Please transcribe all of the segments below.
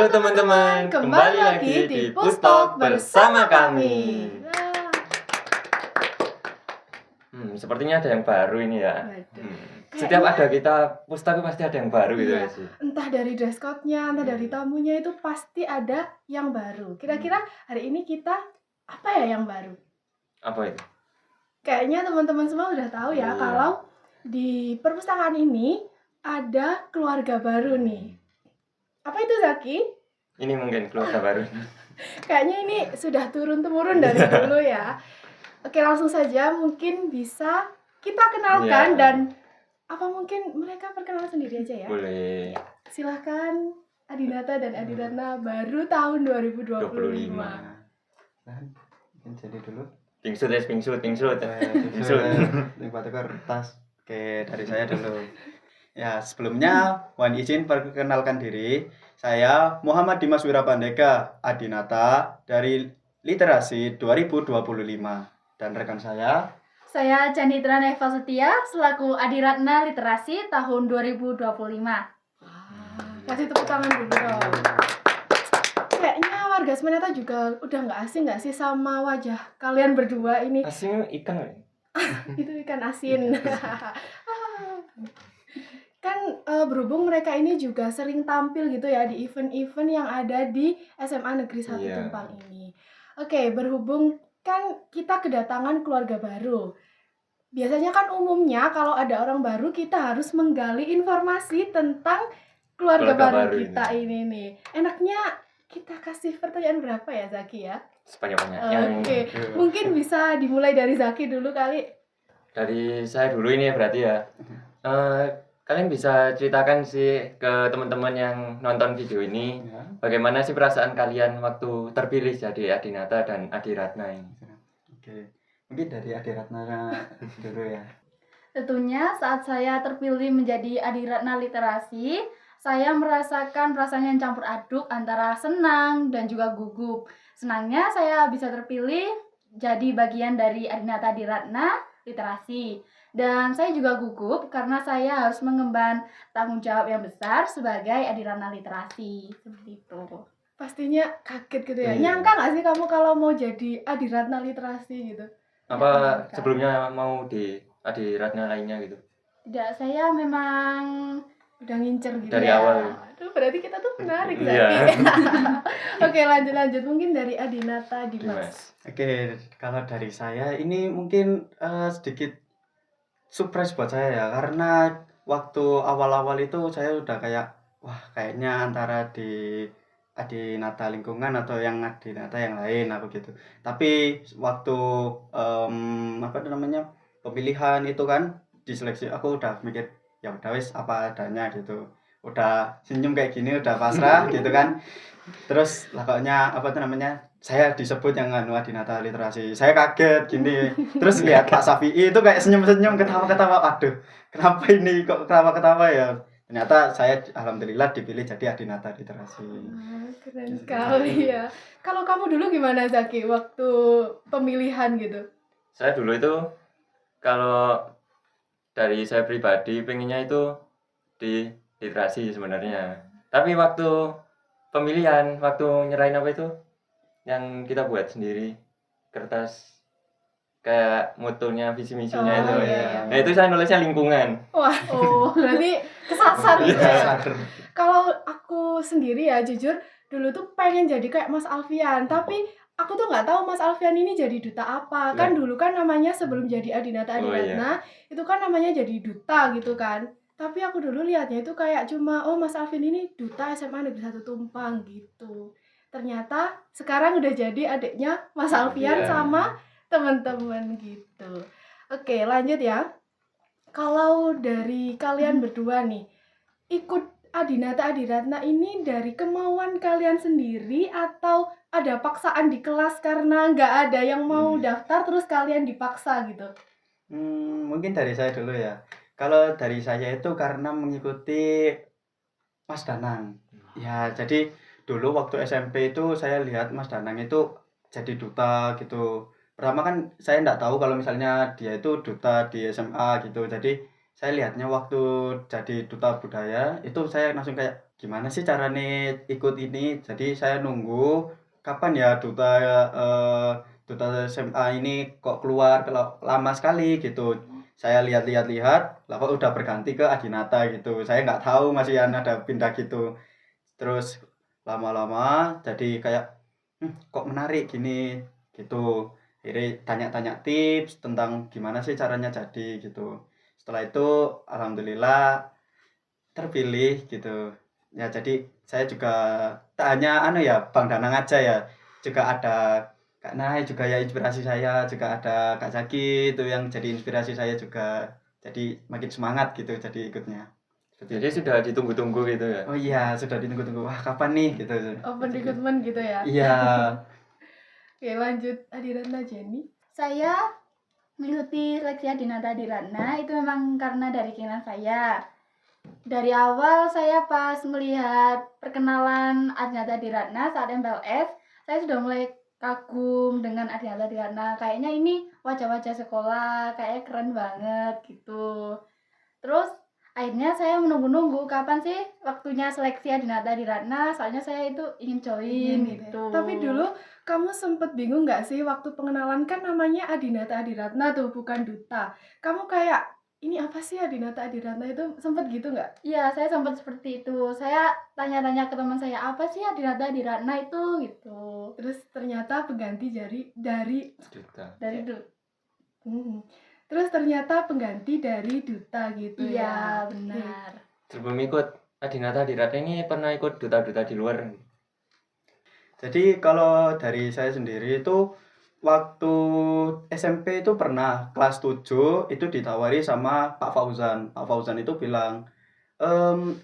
Halo teman-teman, kembali lagi di Pustok bersama kami. Sepertinya ada yang baru ini ya. Setiap ada kita Pustok pasti ada yang baru gitu ya sih. Entah dari dress code-nya, entah dari tamunya itu pasti ada yang baru. Kira-kira hari ini kita apa ya yang baru? Apa itu? Kayaknya teman-teman semua udah tahu ya kalau di perpustakaan ini ada keluarga baru nih. Apa itu Zaki? Ini mungkin keluarga baru. Kayaknya ini sudah turun-temurun dari dulu ya. Oke, langsung saja mungkin bisa kita kenalkan dan apa mungkin mereka perkenalan sendiri aja ya? Boleh. Silahkan Adinata dan Adiratna baru tahun 2025. Mungkin jadi dulu. Pingsut. Lewat kertas. Oke, dari saya dulu. Ya, sebelumnya mohon izin perkenalkan diri. Saya Muhammad Dimas Wirapandega Adinata dari Literasi 2025. Dan rekan saya Canditra Neva Setia selaku Adiratna Literasi tahun 2025. Kasih tepuk tangan dulu dong. Kayaknya warga Semeneta juga udah nggak asing nggak sih sama wajah kalian berdua ini? Asing ikan. Itu ikan asin. Kan berhubung mereka ini juga sering tampil gitu ya di event-event yang ada di SMA Negeri 1 Tumpang ini. Oke, berhubung kan kita kedatangan keluarga baru. Biasanya kan umumnya kalau ada orang baru kita harus menggali informasi tentang keluarga baru kita ini nih. Enaknya kita kasih pertanyaan berapa ya Zaki ya? Sebanyak-banyaknya. Oke, mungkin bisa dimulai dari Zaki dulu kali. Dari saya dulu ini berarti ya. Kalian bisa ceritakan sih ke teman-teman yang nonton video ini bagaimana sih perasaan kalian waktu terpilih jadi Adinata dan Adiratna ini? Oke, mungkin dari Adiratna dulu ya. Tentunya saat saya terpilih menjadi Adiratna Literasi, saya merasakan perasaan yang campur aduk antara senang dan juga gugup. Senangnya saya bisa terpilih jadi bagian dari Adinata Adiratna Literasi. Dan saya juga gugup karena saya harus mengemban tanggung jawab yang besar sebagai Adiratna Literasi. Seperti itu. Pastinya kaget gitu ya. Nyangka nggak sih kamu kalau mau jadi Adiratna Literasi gitu? Apa sebelumnya mau di Adiratna lainnya gitu? Tidak, saya memang udah ngincer gitu dari ya. awal. Aduh, berarti kita tuh menarik Zaki. Oke, lanjut. Mungkin dari Adinata Dimas. Oke, kalau dari saya ini mungkin sedikit surprise buat saya ya, karena waktu awal-awal itu saya udah kayak wah kayaknya antara di Adinata lingkungan atau yang Adinata yang lain aku gitu. Tapi waktu pemilihan itu kan diseleksi aku udah mikir ya udah wis apa adanya gitu. Udah senyum kayak gini udah pasrah gitu kan. Terus lakoknya saya disebut yang Adinata Literasi. Saya kaget gini. Terus lihat Pak Safi'i itu kayak senyum-senyum, ketawa-ketawa. Aduh, kenapa ini kok ketawa-ketawa ya? Ternyata saya alhamdulillah dipilih jadi Adinata Literasi. Keren sekali ya. Kalau kamu dulu gimana Zaki waktu pemilihan gitu? Saya dulu itu kalau dari saya pribadi pengennya itu di literasi sebenarnya. Tapi waktu pemilihan, waktu nyerahin apa itu yang kita buat sendiri, kertas kayak mutunya, visi misinya itu. Nah itu saya nulisnya lingkungan. Wah, berarti kesasar gitu ya. Kalau aku sendiri ya jujur dulu tuh pengen jadi kayak Mas Alfian, tapi aku tuh nggak tahu Mas Alfian ini jadi duta apa. Kan dulu kan namanya sebelum jadi Adinata Adiratna itu kan namanya jadi duta gitu kan. Tapi aku dulu lihatnya itu kayak cuma Mas Alfian ini duta SMA Negeri 1 Tumpang gitu. Ternyata sekarang udah jadi adiknya Mas Alfian sama teman-teman gitu. Oke, lanjut ya. Kalau dari kalian berdua nih, ikut Adinata Adiratna ini dari kemauan kalian sendiri atau ada paksaan di kelas karena nggak ada yang mau daftar terus kalian dipaksa gitu? Mungkin dari saya dulu ya. Kalau dari saya itu karena mengikuti Mas Danang. Ya, jadi dulu waktu SMP itu saya lihat Mas Danang itu jadi duta gitu. Pertama kan saya enggak tahu kalau misalnya dia itu duta di SMA gitu. Jadi saya lihatnya waktu jadi duta budaya itu saya langsung kayak gimana sih caranya ikut ini. Jadi saya nunggu kapan ya duta SMA ini kok keluar, kalau lama sekali gitu. Saya lihat-lihat, lah kok udah berganti ke Adinata gitu. Saya nggak tahu masih ada pindah gitu. Terus lama-lama jadi kayak kok menarik gini gitu. Jadi tanya-tanya tips tentang gimana sih caranya jadi gitu. Setelah itu alhamdulillah terpilih gitu. Ya jadi saya juga tak hanya ya Bang Danang aja ya. Juga ada Kak Nai juga ya inspirasi saya, juga ada Kak Zaki itu yang jadi inspirasi saya juga. Jadi makin semangat gitu jadi ikutnya. Seperti Jadi itu. sudah ditunggu-tunggu gitu ya. Oh iya, sudah ditunggu-tunggu. Wah, kapan nih gitu. Open recruitment gitu ya. Iya. Oke, lanjut Adiratna Jenny. Saya mengikuti seleksi Adinata Adiratna itu memang karena dari keinginan saya. Dari awal saya pas melihat perkenalan Adinata Adiratna saat MPLS, saya sudah mulai kagum dengan Adinata Adiratna. Kayaknya ini wajah-wajah sekolah, kayaknya keren banget gitu. Terus akhirnya saya menunggu-nunggu kapan sih waktunya seleksi Adinata Adiratna, soalnya saya itu ingin join gitu. Tapi dulu kamu sempet bingung nggak sih waktu pengenalan, kan namanya Adinata Adiratna tuh, bukan duta. Kamu kayak ini apa sih Adinata Adiratna itu, sempet gitu nggak? Iya, saya sempat seperti itu. Saya tanya-tanya ke teman saya, apa sih Adinata Adiratna itu gitu. Terus ternyata pengganti dari Duta. Dari dulu. Terus ternyata pengganti dari duta gitu ya. Iya, benar. Sebelum ikut Adinata Adiratna ini pernah ikut duta-duta di luar. Jadi kalau dari saya sendiri itu waktu SMP itu pernah kelas 7 itu ditawari sama Pak Fauzan. Pak Fauzan itu bilang,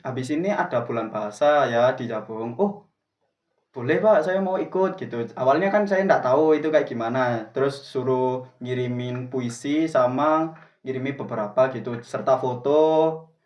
habis ini ada bulan bahasa ya di Jabung. Oh, boleh Pak, saya mau ikut gitu. Awalnya kan saya nggak tahu itu kayak gimana. Terus suruh ngirimin puisi sama ngirimin beberapa gitu, serta foto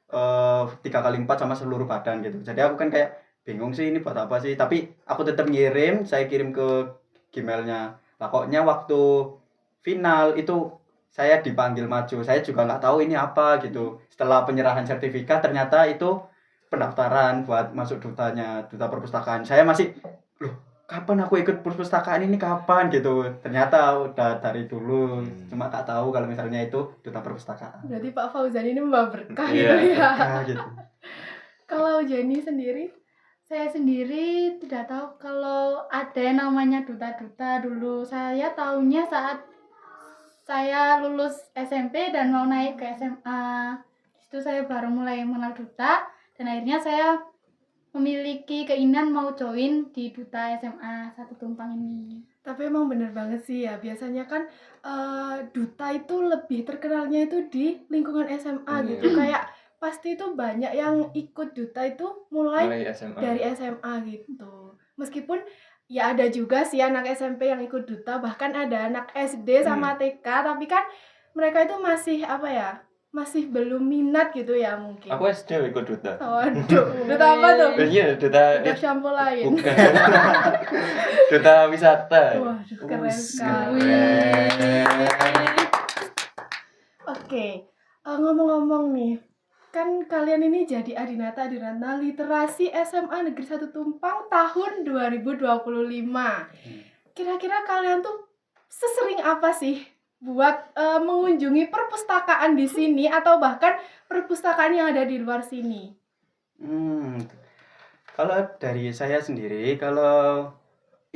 3x4 sama seluruh badan gitu. Jadi aku kan kayak bingung sih ini buat apa sih. Tapi aku tetap ngirim, saya kirim ke Gmailnya. Pokoknya waktu final itu saya dipanggil maju. Saya juga nggak tahu ini apa gitu. Setelah penyerahan sertifikat ternyata itu pendaftaran buat masuk dutanya, duta perpustakaan. Saya masih, loh kapan aku ikut perpustakaan ini, kapan gitu. Ternyata udah dari dulu, cuma tak tahu kalau misalnya itu duta perpustakaan. Berarti Pak Fauzan ini membawa berkah Iya. gitu ya. Nah, gitu. Kalau Jenny sendiri, Saya sendiri tidak tahu kalau ada yang namanya duta-duta dulu. Saya tahunya saat saya lulus SMP dan mau naik ke SMA. Itu saya baru mulai mengenal duta dan akhirnya saya memiliki keinginan mau join di duta SMA Satu Tumpang ini. tapi emang bener banget sih ya. Biasanya kan duta itu lebih terkenalnya itu di lingkungan SMA gitu. Kayak pasti itu banyak yang ikut duta itu mulai SMA. dari SMA gitu. Meskipun ya ada juga sih anak SMP yang ikut duta, bahkan ada anak SD sama TK, tapi kan mereka itu masih apa ya? Masih belum minat gitu ya mungkin. Aku SD ikut duta. Waduh, duta apa tuh? Iya, duta Duta shampoo lain. bukan. Duta wisata. Waduh, keren sekali. Keren. Oke, ngomong-ngomong nih, kan kalian ini jadi Adinata Adiratna Literasi SMA Negeri 1 Tumpang tahun 2025. Kira-kira kalian tuh sesering apa sih buat mengunjungi perpustakaan di sini atau bahkan perpustakaan yang ada di luar sini? Kalau dari saya sendiri, kalau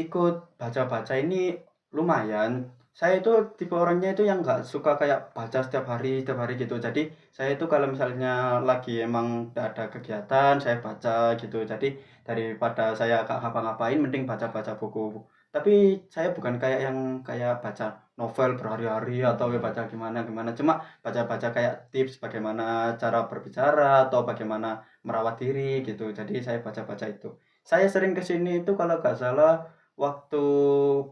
ikut baca-baca ini lumayan. Saya itu tipe orangnya itu yang nggak suka kayak baca setiap hari gitu. Jadi saya itu kalau misalnya lagi emang nggak ada kegiatan, saya baca gitu. Jadi daripada saya gak ngapa-ngapain, mending baca-baca buku. Tapi saya bukan kayak yang kayak baca novel berhari-hari atau baca gimana. Cuma baca-baca kayak tips bagaimana cara berbicara atau bagaimana merawat diri gitu. Jadi saya baca-baca itu. Saya sering kesini itu kalau nggak salah waktu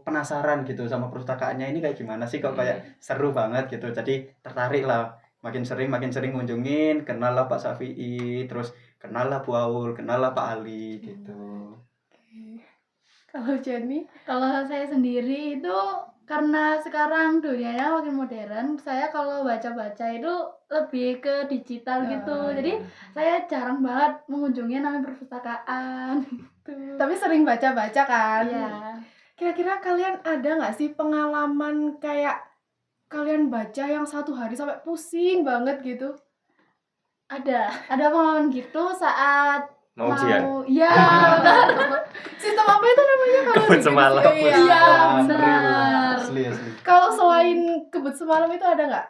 penasaran gitu sama perpustakaannya ini kayak gimana sih, kok kayak seru banget gitu. Jadi tertarik lah, makin sering ngunjungin, kenal lah Pak Syafi'i, terus kenal lah Bu Aul, kenal lah Pak Ali gitu. Kalau Jenny, Kalau saya sendiri itu karena sekarang dunianya makin modern, saya kalau baca-baca itu lebih ke digital gitu. Jadi saya jarang banget mengunjungi namanya perpustakaan gitu. Tapi sering baca-baca kan? Iya. Kira-kira kalian ada nggak sih pengalaman kayak kalian baca yang satu hari sampai pusing banget gitu? Ada pengalaman gitu saat Mau ujian. iya. Sistem apa itu namanya kalau Kebut di semalam. Iya. Iya, Real. benar. Asli. Kalau selain kebut semalam itu ada nggak?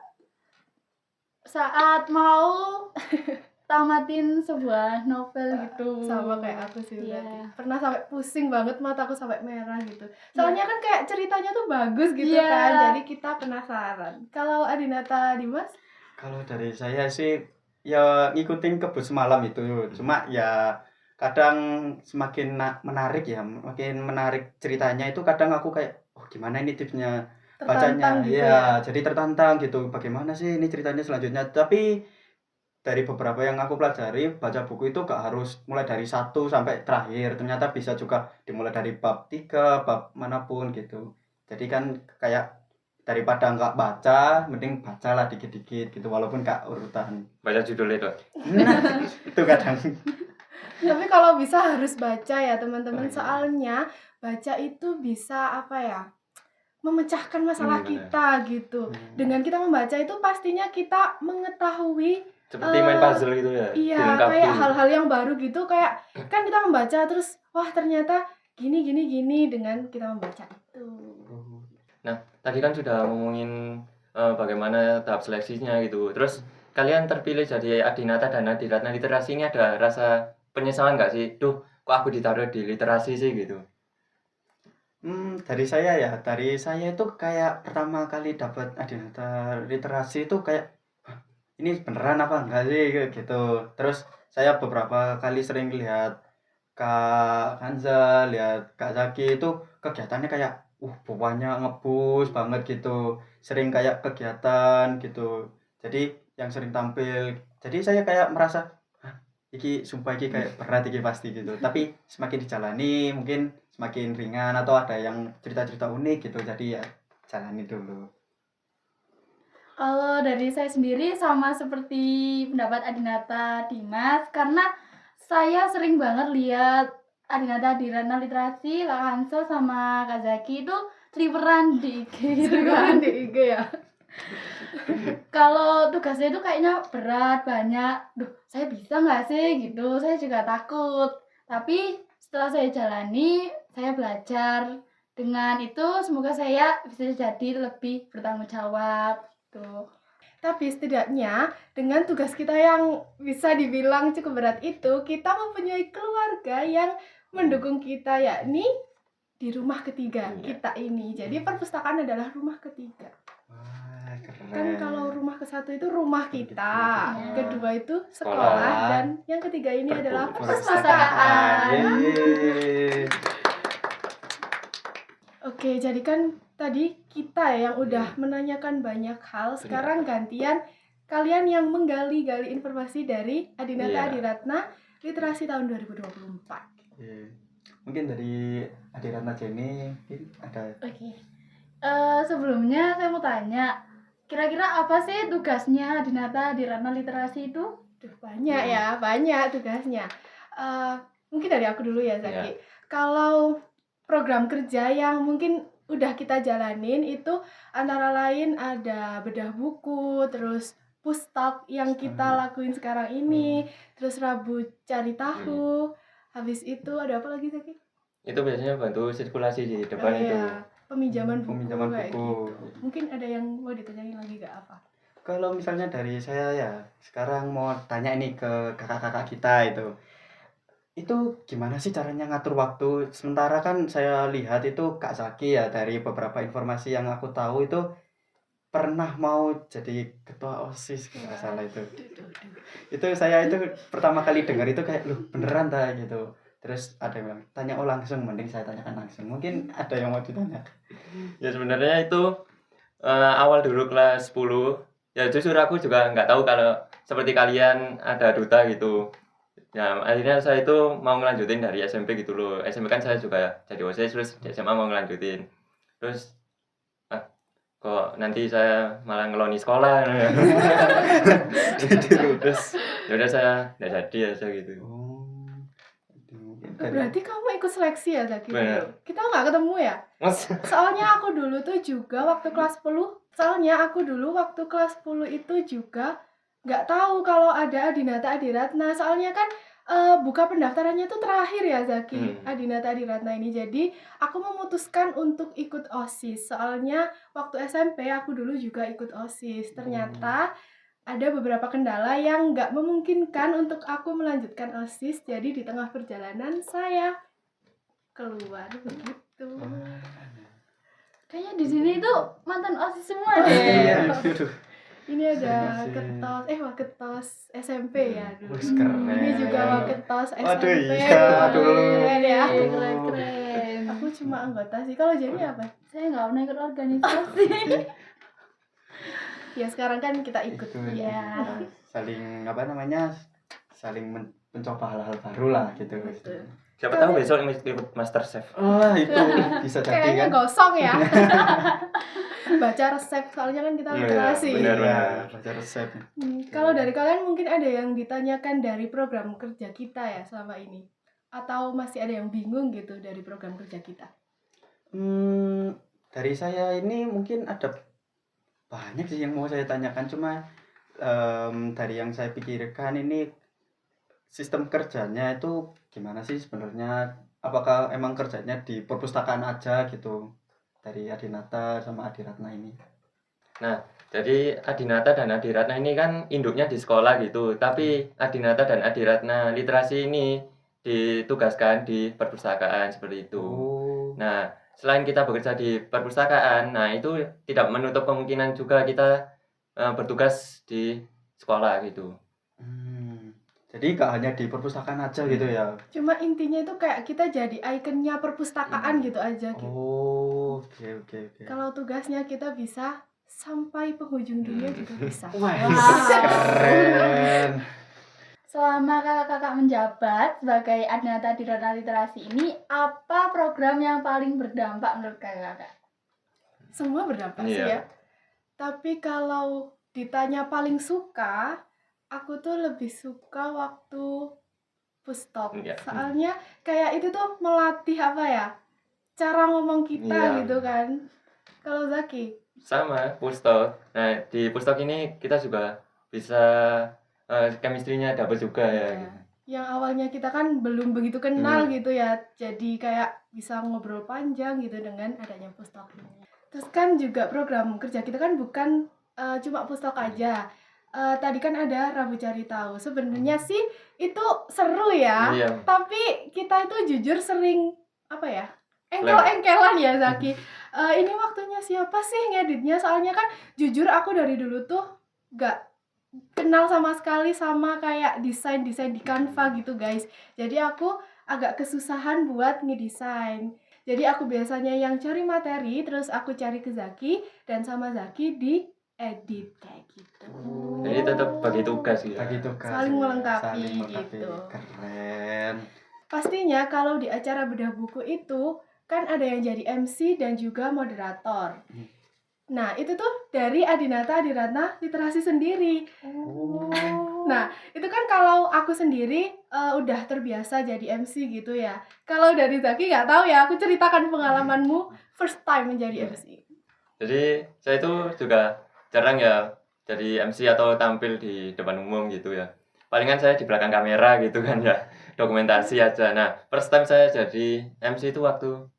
Saat mau tamatin sebuah novel gitu. Sama kayak aku sih Iya. berarti. Pernah sampai pusing banget, mataku sampai merah gitu. Soalnya kan kayak ceritanya tuh bagus gitu Iya. kan. Jadi kita penasaran. Kalau Adinata Dimas? Kalau dari saya sih ya ngikutin kebut semalam itu, cuma ya kadang semakin menarik ya, makin menarik ceritanya itu kadang aku kayak oh gimana ini tipsnya Tertantang bacanya gitu ya, jadi tertantang gitu bagaimana sih ini ceritanya selanjutnya. Tapi dari beberapa yang aku pelajari, baca buku itu gak harus mulai dari 1 sampai terakhir, ternyata bisa juga dimulai dari bab 3, bab manapun gitu. Jadi kan kayak daripada nggak baca, mending bacalah dikit-dikit gitu walaupun gak urutan. Baca judulnya dong. Nah, itu kadang. Tapi kalau bisa harus baca ya teman-teman. Oh, iya. Soalnya baca itu bisa apa ya? Memecahkan masalah Benar. kita gitu. Dengan kita membaca itu pastinya kita mengetahui Seperti main puzzle gitu ya. iya, dilengkapi. kayak hal-hal yang baru gitu, kayak kan kita membaca terus wah ternyata gini dengan kita membaca itu. Nah, tadi kan sudah ngomongin bagaimana tahap seleksinya gitu. Terus kalian terpilih jadi Adinata dan Adiratna literasi ini ada rasa penyesalan nggak sih? Duh, kok aku ditaruh di literasi sih gitu. Dari saya itu kayak pertama kali dapat Adinata literasi itu kayak "Hah, ini beneran apa enggak sih gitu. Terus saya beberapa kali sering lihat Kak Hanza, lihat Kak Zaki itu kegiatannya kayak bawahnya ngebus banget gitu. Sering kayak kegiatan gitu. Jadi yang sering tampil. Jadi saya kayak merasa "Hah, iki sumpah iki kayak berat iki pasti gitu." Tapi semakin dijalani mungkin semakin ringan atau ada yang cerita-cerita unik gitu. Jadi ya jalani dulu. Kalau dari saya sendiri sama seperti pendapat Adinata Dimas, karena saya sering banget lihat Adinata Adiratna literasi, Kak Hansel sama Kak Zaki itu triperan di IG gitu kan. Di IG ya. Kalau tugasnya itu kayaknya berat, banyak. Duh, saya bisa nggak sih gitu? Saya juga takut. Tapi setelah saya jalani, saya belajar. Dengan itu semoga saya bisa jadi lebih bertanggung jawab gitu. Tapi setidaknya dengan tugas kita yang bisa dibilang cukup berat itu, kita mempunyai keluarga yang mendukung kita, yakni di rumah ketiga kita ini. Jadi perpustakaan adalah rumah ketiga. Wah, keren. Kan kalau rumah ke-1 itu rumah kita, Iya. kedua itu sekolah, Sekolah. dan yang ketiga ini adalah Perpustakaan. perpustakaan. Yeay. Oke, jadi kan tadi kita yang udah menanyakan banyak hal, sekarang gantian kalian yang menggali-gali informasi dari Adinata Iya. Adiratna literasi tahun 2024. Mungkin dari Adiratna Jenny mungkin ada. Oke. Sebelumnya saya mau tanya, kira-kira apa sih tugasnya Adinata Adiratna literasi itu? Duh, banyak ya, banyak tugasnya. Mungkin dari aku dulu ya, Zaki. Kalau program kerja yang mungkin udah kita jalanin itu antara lain ada bedah buku, terus pustak yang kita lakuin sekarang ini, terus Rabu cari tahu. Habis itu ada apa lagi, Zaki? Itu biasanya bantu sirkulasi di depan itu. Peminjaman buku Peminjaman kayak buku. gitu. Mungkin ada yang mau ditanyain lagi gak apa? Kalau misalnya dari saya ya, sekarang mau tanya ini ke kakak-kakak kita itu gimana sih caranya ngatur waktu? Sementara kan saya lihat itu Kak Zaki ya, dari beberapa informasi yang aku tahu itu pernah mau jadi ketua OSIS kalau nggak salah itu. Itu saya itu pertama kali dengar itu kayak loh beneran ta gitu. Terus ada yang bilang tanya langsung, mending saya tanyakan langsung. Mungkin ada yang mau ditanya. Ya sebenarnya itu awal dulu kelas 10. Ya jujur aku juga nggak tahu kalau seperti kalian ada duta gitu. Ya akhirnya saya itu mau ngelanjutin dari SMP gitu loh. SMP kan saya juga jadi OSIS, terus di SMA mau ngelanjutin. Terus kok nanti saya malah ngeloni sekolah. Terus ya udah saya nggak jadi aja gitu. Oh. Itu mungkin dari- Berarti kamu ikut seleksi ya Zaki? Bener. Kita nggak ketemu ya? Mas, Soalnya aku dulu tuh juga waktu kelas 10, soalnya aku dulu waktu kelas 10 itu juga nggak tahu kalau ada Adinata Adiratna. Soalnya kan buka pendaftarannya tuh terakhir ya Zaki, Adinata Adiratna ini. Jadi aku memutuskan untuk ikut OSIS. Soalnya waktu SMP aku dulu juga ikut OSIS. Ternyata ada beberapa kendala yang nggak memungkinkan untuk aku melanjutkan OSIS. Jadi di tengah perjalanan saya keluar begitu. Kayaknya di sini tuh mantan OSIS semua Iya, deh. aduh. Ini ada Masih. waketos SMP ya dulu. Wih, keren. Ini juga waketos SMP. Waduh, iya, aduh. Keren ya. Keren. Aku cuma anggota sih. Kalau jadi apa? Saya nggak pernah ikut organisasi. Ya sekarang kan kita ikut. Ya. Saling apa namanya? Saling mencoba hal-hal baru lah gitu. Betul. siapa tahu besok ikut MasterChef. Itu bisa jadi Kayaknya kan? gosong ya. Baca resep soalnya kan kita Iya, literasi. benar. Iya, baca resep. Kalau dari kalian mungkin ada yang ditanyakan dari program kerja kita ya selama ini, atau masih ada yang bingung gitu dari program kerja kita? Dari saya ini mungkin ada banyak sih yang mau saya tanyakan, cuma dari yang saya pikirkan ini sistem kerjanya itu gimana sih sebenarnya? Apakah emang kerjanya di perpustakaan aja gitu dari Adinata sama Adiratna ini? Jadi Adinata dan Adiratna ini kan induknya di sekolah gitu. Tapi Adinata dan Adiratna literasi ini ditugaskan di perpustakaan seperti itu. Oh, Nah, selain kita bekerja di perpustakaan, nah itu tidak menutup kemungkinan juga kita bertugas di sekolah gitu. jadi gak hanya di perpustakaan aja gitu ya? Cuma intinya itu kayak kita jadi ikonnya perpustakaan gitu aja gitu. Oh, oke. Kalau tugasnya kita bisa sampai penghujung dunia juga bisa. Wah, Wow. keren. Selama kakak-kakak menjabat sebagai Adinata Adiratna Literasi ini, apa program yang paling berdampak menurut kakak-kakak? Semua berdampak sih Iya. ya. Tapi kalau ditanya paling suka, aku tuh lebih suka waktu pustop. Iya. Soalnya kayak itu tuh melatih apa ya? Cara ngomong kita Iya. gitu kan. Kalau Zaki, Sama, Pustok. Nah, di Pustok ini kita juga bisa chemistry-nya dapat juga ya. Iya. Yang awalnya kita kan belum begitu kenal gitu ya. Jadi kayak bisa ngobrol panjang gitu dengan adanya pustop ini. Terus kan juga program kerja kita kan bukan cuma pustok aja. Tadi kan ada Rabu Cari Tahu. Sebenarnya sih itu seru ya. Iya. Tapi kita itu jujur sering apa ya? Engkel-engkelan ya Zaki. Ini waktunya siapa sih ngeditnya? Soalnya kan jujur aku dari dulu tuh gak kenal sama sekali sama kayak desain di Canva gitu guys. Jadi aku agak kesusahan buat ngedesain. Jadi aku biasanya yang cari materi, terus aku cari ke Zaki dan sama Zaki di edit kayak gitu. Jadi tetap bagi tugas gitu. Bagi tugas. Saling ya. melengkapi Saling melengkapi. gitu. Keren. Pastinya kalau di acara bedah buku itu kan ada yang jadi MC dan juga moderator. Nah, itu tuh dari Adinata Adiratna Literasi sendiri. Nah, itu kan kalau aku sendiri udah terbiasa jadi MC gitu ya. Kalau dari Zaki nggak tahu ya, aku ceritakan pengalamanmu first time menjadi MC. Jadi saya itu juga jarang ya jadi MC atau tampil di depan umum gitu ya. Palingan saya di belakang kamera gitu kan ya, dokumentasi aja. Nah, first time saya jadi MC itu waktu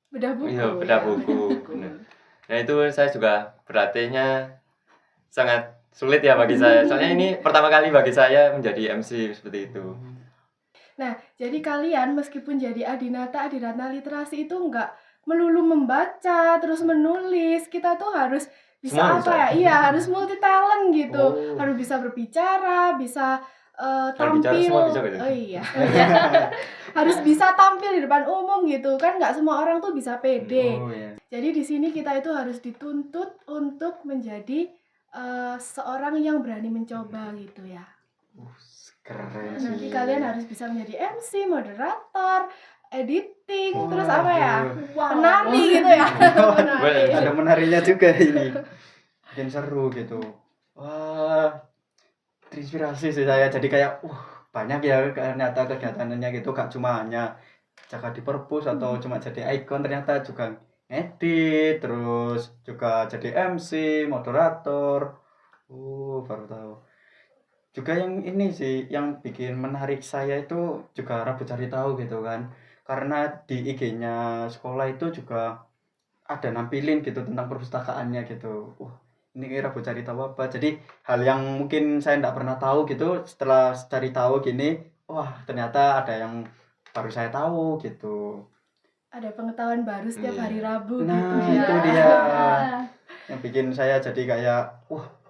Bedah buku. iya, bedah ya. buku. Bener. Nah, itu saya juga berlatihnya sangat sulit ya bagi saya. Soalnya ini pertama kali bagi saya menjadi MC seperti itu. Nah, jadi kalian meskipun jadi Adinata Adiratna Literasi itu nggak melulu membaca, terus menulis. Kita tuh harus bisa Semua apa bisa. ya? Iya, harus multi talent gitu. Oh. Harus bisa berbicara, bisa Kalau bicara tampil. semua bisa gitu. Oh iya. Harus bisa tampil di depan umum gitu. Kan nggak semua orang tuh bisa pede. Oh ya. Jadi di sini kita itu harus dituntut untuk menjadi seorang yang berani mencoba gitu ya. Keren Nanti sih. kalian harus bisa menjadi MC, moderator, editing, Wah, terus apa ya? Wow. Penari gitu ya. Penari. Ada menarinya juga ini. Bikin seru gitu. Wah, terinspirasi sih saya. Jadi kayak, banyak ya ternyata kegiatannya gitu. Gak cuma hanya jaga di perpus atau cuma jadi ikon, ternyata juga ngedit, terus juga jadi MC, moderator. Baru tahu. Juga yang ini sih, yang bikin menarik saya itu juga Rabu Cari Tahu gitu kan. Karena di IG-nya sekolah itu juga ada nampilin gitu tentang perpustakaannya gitu. Ini Rabu Cari Tahu apa? Jadi hal yang mungkin saya tidak pernah tahu gitu, setelah cari tahu gini, ternyata ada yang baru saya tahu gitu. Ada pengetahuan baru setiap hari Rabu Nah, gitu itu ya. dia. Yang bikin saya jadi kayak,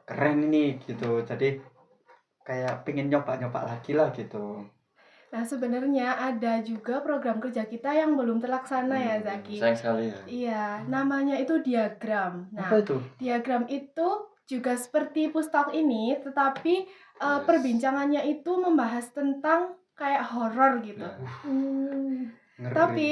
keren ini gitu. Jadi kayak pengen nyoba-nyoba lagi lah gitu. Nah, sebenarnya ada juga program kerja kita yang belum terlaksana ya, Zaki. Sayang sekali ya. Iya, namanya itu diagram. Nah, Apa itu? diagram itu juga seperti Pustak ini, tetapi Yes. perbincangannya itu membahas tentang kayak horor gitu. Ngeri. Tapi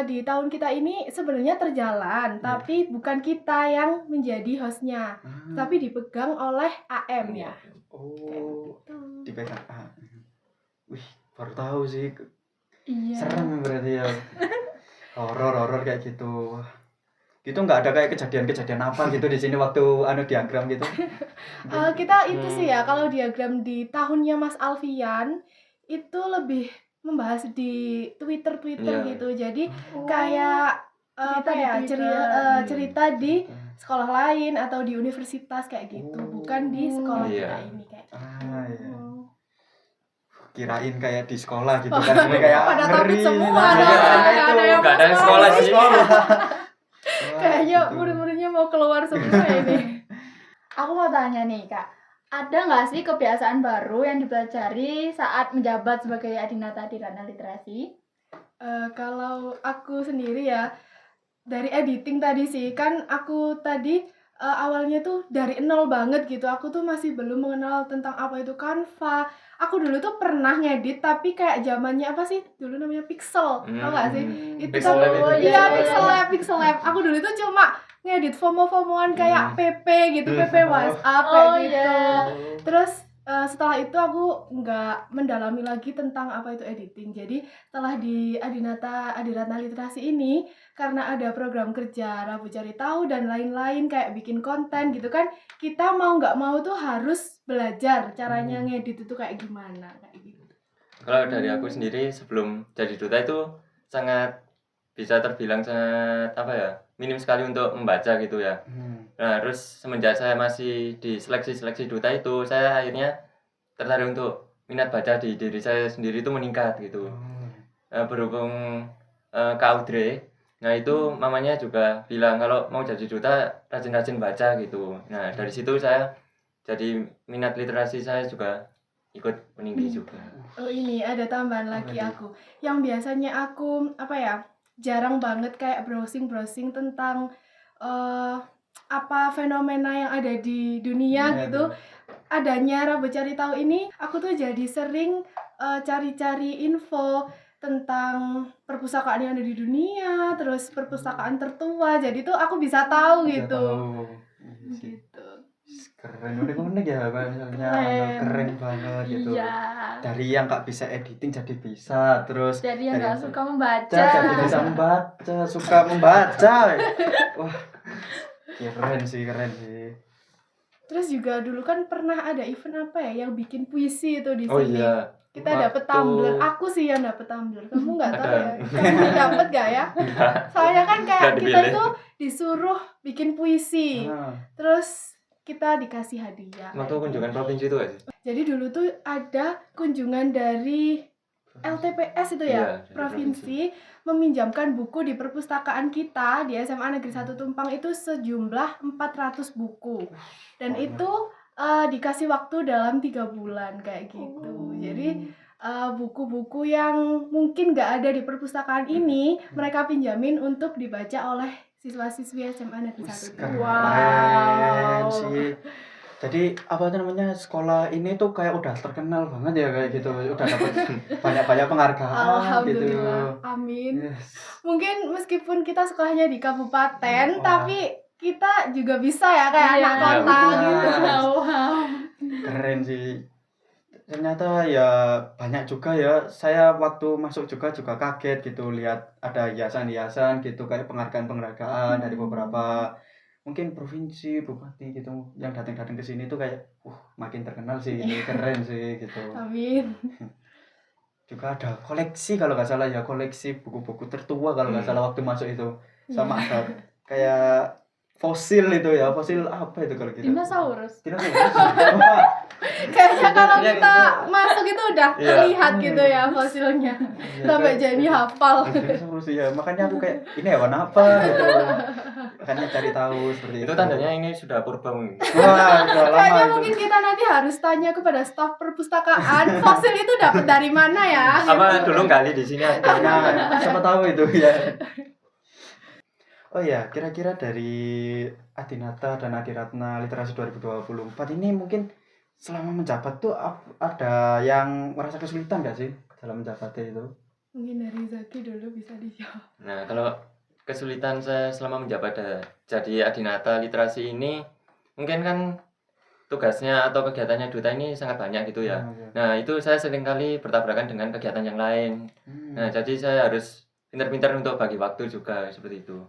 di tahun kita ini sebenarnya terjalan, tapi bukan kita yang menjadi hostnya, tapi dipegang oleh AM ya. Gitu. Dipegang. Wih, baru tahu sih. Iya. Serem berarti ya. Horor kayak gitu. Gitu nggak ada kayak kejadian-kejadian apa gitu di sini waktu diagram gitu. Kita itu sih ya, kalau diagram di tahunnya Mas Alfian itu lebih membahas di Twitter Iya. gitu. Jadi kayak apa Cerita di ya, Twitter. cerita di sekolah lain atau di universitas kayak gitu, bukan di sekolah Iya. kita ini kayak gitu. Iya. Kirain kayak di sekolah gitu kan. Jadi kayak Pada takut ngeri. semua Nah, dong, iya, nggak itu. ada yang Nggak ada yang mau sekolah sih. Kayaknya Gitu. murid-muridnya mau keluar semua ini. Aku mau tanya nih Kak, ada nggak sih kebiasaan baru yang dipelajari saat menjabat sebagai Adinata di ranah literasi? Kalau aku sendiri ya, dari editing tadi sih, kan aku tadi awalnya tuh dari nol banget gitu. Aku tuh masih belum mengenal tentang apa itu Canva. Aku dulu tuh pernah ngedit tapi kayak zamannya apa sih? Dulu namanya Pixel. Tau gak sih? Itu Pixel kan Lab itu. iya, Pixel Lab. Aku dulu tuh cuma ngedit FOMO-FOMOan kayak PP gitu, PP WhatsApp kayak Oh, gitu. iya. Terus setelah itu aku nggak mendalami lagi tentang apa itu editing. Jadi setelah di Adiratna Literasi ini, karena ada program kerja Rabu Cari Tahu dan lain-lain kayak bikin konten gitu kan, kita mau nggak mau tuh harus belajar caranya ngedit itu kayak gimana kayak gitu. Kalau dari aku sendiri sebelum jadi duta itu sangat bisa terbilang sangat apa ya, minim sekali untuk membaca gitu ya. Nah, terus semenjak saya masih di seleksi duta itu, saya akhirnya tertarik untuk minat baca di diri saya sendiri itu meningkat gitu. Berhubung Kak Audrey, nah itu mamanya juga bilang kalau mau jadi duta rajin-rajin baca gitu. Nah, dari situ saya jadi minat literasi saya juga ikut meninggi juga. Oh, ini ada tambahan lagi aku. Yang biasanya aku apa ya, jarang banget kayak browsing tentang apa fenomena yang ada di dunia gitu. Adanya Rabu Cari Tahu ini, aku tuh jadi sering cari-cari info tentang perpustakaan yang ada di dunia, terus perpustakaan tertua. Jadi tuh aku bisa tahu gitu. Gitu. Keren, unik ya, Pak. Misalnya keren banget gitu. Iya. Dari yang nggak bisa editing jadi bisa, terus Dari yang nggak suka membaca. jadi bisa membaca, suka membaca. Wah, keren sih. Terus juga dulu kan pernah ada event apa ya yang bikin puisi itu di sini. Oh iya. Kita dapet tumbler. Aku sih yang dapet tumbler. Kamu nggak tahu ya? Kamu dapet gak ya? Soalnya kan kayak Nggak kita dipilih. itu disuruh bikin puisi. Terus kita dikasih hadiah. Waktu kunjungan provinsi itu gak sih? Jadi dulu tuh ada kunjungan dari LTPS itu ya, Iya, dari provinsi, meminjamkan buku di perpustakaan kita di SMA Negeri 1 Tumpang itu sejumlah 400 buku. Dan itu dikasih waktu dalam 3 bulan kayak gitu. Jadi buku-buku yang mungkin nggak ada di perpustakaan ini mereka pinjamin untuk dibaca oleh siswa-siswi SMA Negeri 1 Tumpang. Keren sih. Jadi apa itu namanya, sekolah ini tuh kayak udah terkenal banget ya kayak gitu. Udah dapat banyak-banyak penghargaan gitu. Alhamdulillah, amin. Yes. Mungkin meskipun kita sekolahnya di kabupaten, Wah. tapi kita juga bisa ya kayak Iya. anak kota Iya. gitu. Wow. Keren sih. Ternyata ya banyak juga ya. Saya waktu masuk juga kaget gitu lihat ada hiasan-hiasan gitu kayak penghargaan-penghargaan dari beberapa mungkin provinsi, bupati gitu yang datang-datang ke sini tuh kayak makin terkenal sih ini, keren sih gitu. Amin. Juga ada koleksi kalau nggak salah ya, koleksi buku-buku tertua kalau nggak salah waktu masuk itu. Sama ada kayak fosil itu ya, fosil apa itu kalau gitu? Dinosaurus. Dinosaurus. Kayaknya kalau Iya, kita masuk itu udah Iya. terlihat gitu ya fosilnya. Sampai jadi hafal. Dinosaurus ya, makanya aku kayak ini hewan apa gitu. Makanya cari tahu seperti itu. Itu tandanya ini sudah purba mungkin. Wah, udah lama Kayaknya itu. mungkin kita nanti harus tanya kepada staf perpustakaan fosil itu dapat dari mana ya? Apa dulu kali di sini ada. Nah, siapa tahu itu ya. Oh ya, kira-kira dari Adinata dan Adiratna Literasi 2024 ini mungkin selama menjabat tuh ada yang merasa kesulitan gak sih dalam menjabatnya itu? Mungkin dari Zaki dulu bisa dijawab. Nah, kalau kesulitan saya selama menjabat jadi Adinata Literasi ini mungkin kan tugasnya atau kegiatannya duta ini sangat banyak gitu ya. Oh, iya. Nah, itu saya seringkali bertabrakan dengan kegiatan yang lain. Nah, jadi saya harus pintar-pintar untuk bagi waktu juga seperti itu.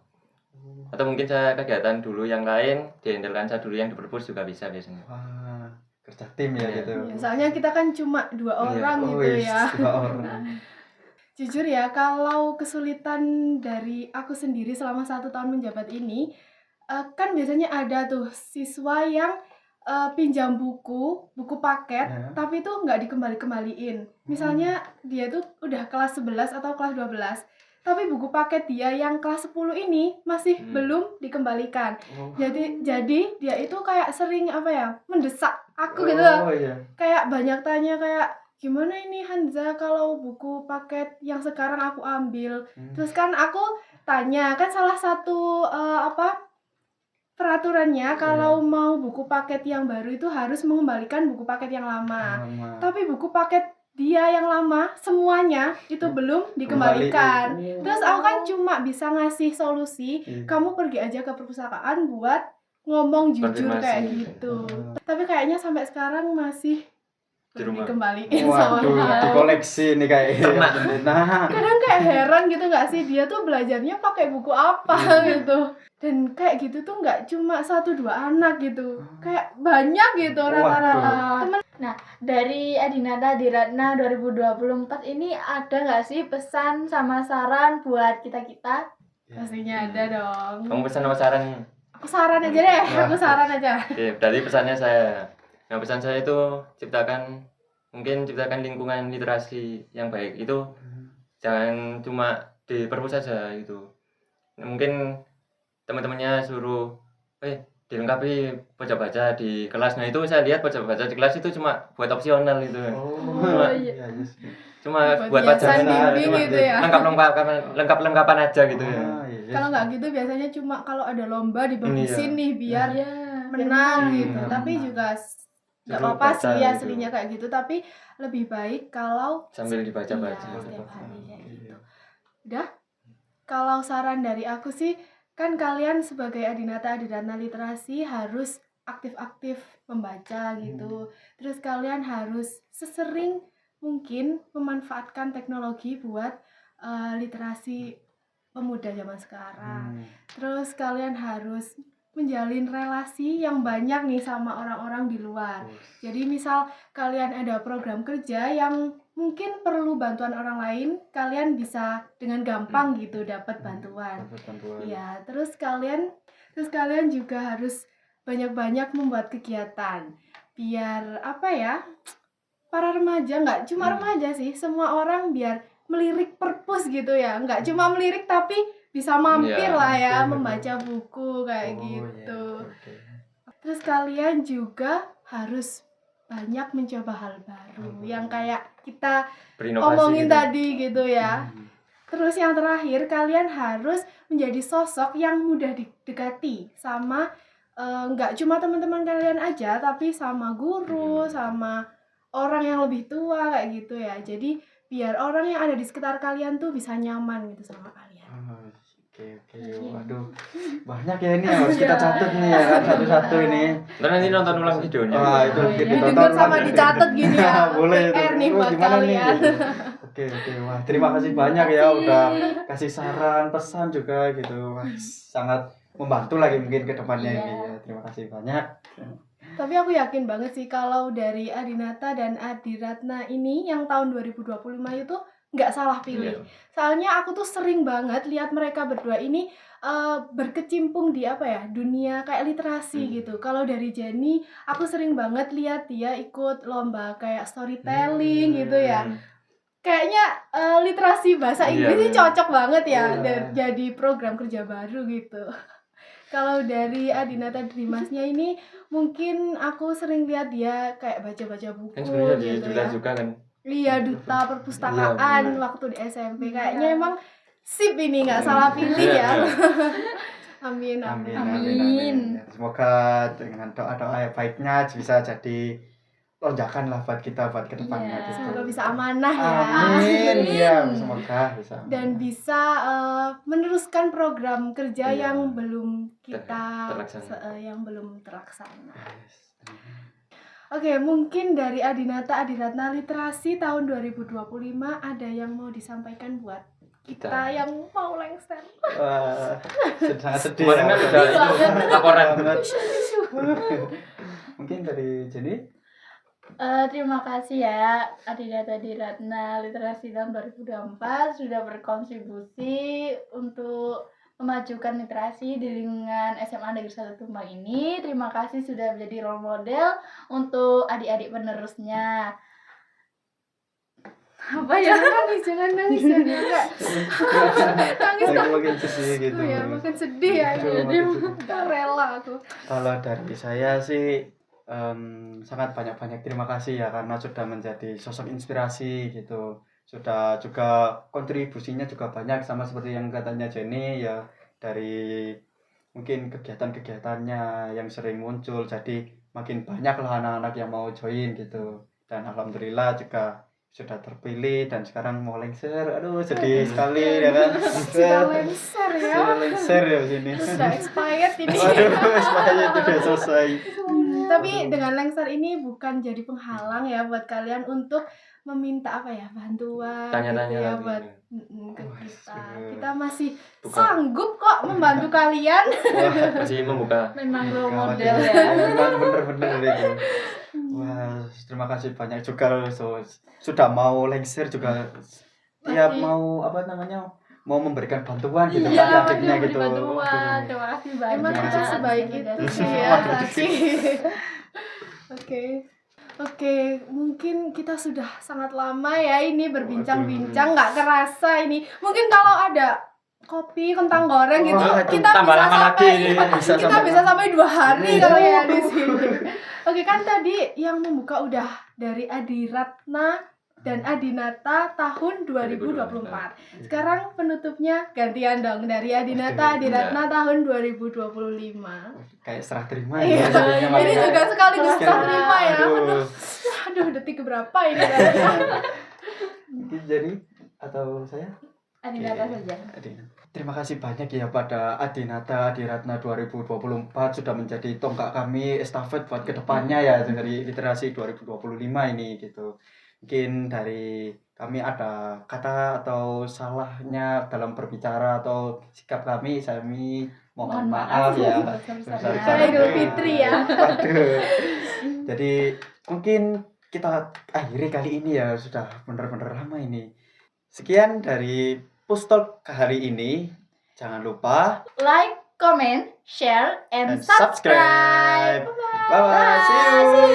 Atau mungkin saya kegiatan dulu yang lain, dihandlekan saya dulu yang di perpus juga bisa biasanya. Wah, kerja tim ya Iya. gitu. Ya, soalnya kita kan cuma 2 orang Oh, gitu yes, ya. 2 orang. Jujur ya, kalau kesulitan dari aku sendiri selama 1 tahun menjabat ini, kan biasanya ada tuh siswa yang pinjam buku paket, Ya. tapi itu nggak dikembaliin. Misalnya dia tuh udah kelas 11 atau kelas 12, tapi buku paket dia yang kelas 10 ini masih belum dikembalikan. Oh. Jadi dia itu kayak sering mendesak aku gitu. Oh iya. Kayak banyak tanya kayak, gimana ini Hanza kalau buku paket yang sekarang aku ambil. Terus kan aku tanya, kan salah satu peraturannya kalau mau buku paket yang baru itu harus mengembalikan buku paket yang lama. Tapi buku paket dia yang lama semuanya itu belum dikembalikan. Terus aku kan cuma bisa ngasih solusi, kamu pergi aja ke perpustakaan buat ngomong jujur Konfirmasi kayak gitu. gitu. Tapi kayaknya sampai sekarang masih Di belum rumah. dikembaliin sama Waduh, dia. dikoleksi nih kayak nah. Kadang kayak heran gitu nggak sih, dia tuh belajarnya pakai buku apa gitu. Dan kayak gitu tuh nggak cuma 1-2 anak gitu, kayak banyak gitu rata-rata. Dari Adinata Adiratna 2024 ini ada nggak sih pesan sama saran buat kita-kita? Pastinya ada dong. Kamu pesan apa saran? Aku saran aja deh, aku saran aja. Oke, dari pesannya saya. Nah, pesan saya itu ciptakan lingkungan literasi yang baik. Itu jangan cuma di perpus saja gitu. Nah, mungkin teman-temannya suruh dilengkapi baca-baca di kelas. Nah, itu saya lihat baca-baca di kelas itu cuma buat opsional itu. Oh iya. Cuma buat hiasan pelajaran bimbing cuma gitu ya. lengkap-lengkapan aja gitu ya. Kalau nggak gitu biasanya cuma kalau ada lomba dibagusin nih biar Iya, menang gitu. menang. Tapi juga nggak Suruh apa-apa baca sih gitu. aslinya kayak gitu. Tapi lebih baik kalau Sambil dibaca-baca. Iya, setiap hari kayak gitu. Udah. Kalau saran dari aku sih, kan kalian sebagai Adinata Adiratna Literasi harus aktif-aktif membaca gitu. Terus kalian harus sesering mungkin memanfaatkan teknologi buat literasi pemuda zaman sekarang. Terus kalian harus menjalin relasi yang banyak nih sama orang-orang di luar. Jadi misal kalian ada program kerja yang mungkin perlu bantuan orang lain, kalian bisa dengan gampang gitu dapat bantuan. Iya, terus kalian juga harus banyak-banyak membuat kegiatan. Biar para remaja, nggak cuma remaja sih, semua orang biar melirik perpus gitu ya. Nggak cuma melirik tapi bisa mampir Iya, lah ya, betul. membaca buku kayak gitu. Terus kalian juga harus banyak mencoba hal baru yang kayak kita Berinovasi omongin gitu. tadi gitu ya. Terus yang terakhir, kalian harus menjadi sosok yang mudah didekati sama nggak cuma teman-teman kalian aja, tapi sama guru, sama orang yang lebih tua kayak gitu ya. Jadi biar orang yang ada di sekitar kalian tuh bisa nyaman gitu sama kalian. Oh, oke. Waduh, banyak ya ini harus kita catat nih ya kan satu-satu ini. Ntar nanti nonton ulang videonya. Wah, itu Oh, mungkin iya. ditonton Didengar sama ulang. dicatat gini ya. Boleh itu. PR nih Oh, buat gimana nih? kalian. Oke. Wah, terima kasih banyak ya udah kasih saran, pesan juga gitu. Wah, sangat membantu lagi mungkin ke depannya Iya. ini ya. Terima kasih banyak. Tapi aku yakin banget sih kalau dari Adinata dan Adiratna ini yang tahun 2025 itu nggak salah pilih. Iya. Soalnya aku tuh sering banget lihat mereka berdua ini berkecimpung di apa ya, dunia kayak literasi gitu. Kalau dari Jenny, aku sering banget lihat dia ikut lomba kayak storytelling gitu ya. Kayaknya literasi bahasa Iya, Inggris ini bener. cocok banget ya Iya. dan jadi program kerja baru gitu. Kalau dari Adinata Dimasnya ini mungkin aku sering lihat dia kayak baca-baca buku Kan sebenarnya di gitu Duta ya. juga kan. Iya, duta perpustakaan Iya, bener. waktu di SMP. Iya. Kayaknya emang sip ini nggak salah pilih Iya, ya. iya. Amin. Amin. Ya, semoga dengan doa-doa yang baiknya bisa jadi lonjakan lah buat kita buat kedepannya Iya. gitu. Semoga bisa amanah ya. Amin. Amin. Iya, semoga bisa. Dan bisa meneruskan program kerja Iya. yang belum kita Terlaksana. yang belum terlaksana. Yes. Oke, mungkin dari Adinata Adiratna Literasi tahun 2025 ada yang mau disampaikan buat kita Kita. yang mau lengser. Wah, sangat sedih. Kemarin kan ya. udah itu laporan. Banget. Mungkin dari Jenny. Terima kasih ya Adinata Adiratna Literasi tahun 2024 sudah berkontribusi untuk memajukan literasi di lingkungan SMA Negeri 1 Tumbang ini. Terima kasih sudah menjadi role model untuk adik-adik penerusnya. Apa ya? Jangan nangis ya. Enggak. Nangis Lagi makin sedih gitu. ya, makin sedih ya. Aduh, Jadi makin sedih. nggak rela aku. Kalau dari saya sih sangat banyak-banyak terima kasih ya karena sudah menjadi sosok inspirasi gitu. Sudah juga kontribusinya juga banyak sama seperti yang katanya Jenny ya, dari mungkin kegiatan-kegiatannya yang sering muncul, jadi makin banyak lah anak-anak yang mau join gitu. Dan alhamdulillah juga sudah terpilih dan sekarang mau lengser. Aduh, sedih sekali ya kan. Sudah lengser ya. Sudah lengser ya sini. Sudah expired ini. Waduh, semuanya itu udah selesai. Tapi dengan lengser ini bukan jadi penghalang ya buat kalian untuk meminta apa ya, bantuan Tanya-tanya gitu ya lagi. buat ke Wah, kita. seru. Kita masih Bukan. sanggup kok membantu kalian. Wah, Masih membuka. Memang role gawat model ini. ya. Memang bener-bener itu. Wah, terima kasih banyak juga loh, sudah mau lengser juga. Tiap Masih- mau apa namanya? Mau memberikan bantuan gitu Iya, kan masih adiknya memberi gitu. bantuan. Aduh. Terima kasih banyak. Emang kita Jangan. sebaik itu sih ya, Tati. Oke, mungkin kita sudah sangat lama ya ini berbincang-bincang, nggak kerasa ini. Mungkin kalau ada kopi, kentang goreng gitu, Wah, itu kita tambah bisa lama lagi sampai ini. kita bisa sampai 2 hari kali ya di sini. Oke, kan tadi yang membuka udah dari Adiratna dan Adinata tahun 2024. Sekarang penutupnya gantian dong dari Adinata Adiratna tahun 2025. Kayak serah terima Iya, ya. jadinya ini malah. juga sekaligus Sekian. serah terima ya. Aduh. Aduh, detik berapa ini? Mungkin jadi atau saya? Adinata Oke. saja. Adinata. Terima kasih banyak ya pada Adinata Adiratna 2024 sudah menjadi tonggak kami estafet buat kedepannya ya dari literasi 2025 ini gitu. Mungkin dari kami ada kata atau salahnya dalam berbicara atau sikap kami mohon maaf ya. sebesar-besarnya. Idul Fitri ya. Waduh. Jadi mungkin kita akhiri kali ini ya, sudah benar-benar lama ini. Sekian dari Pustalk hari ini. Jangan lupa Like, comment, share, and and subscribe. subscribe. Bye bye. See you.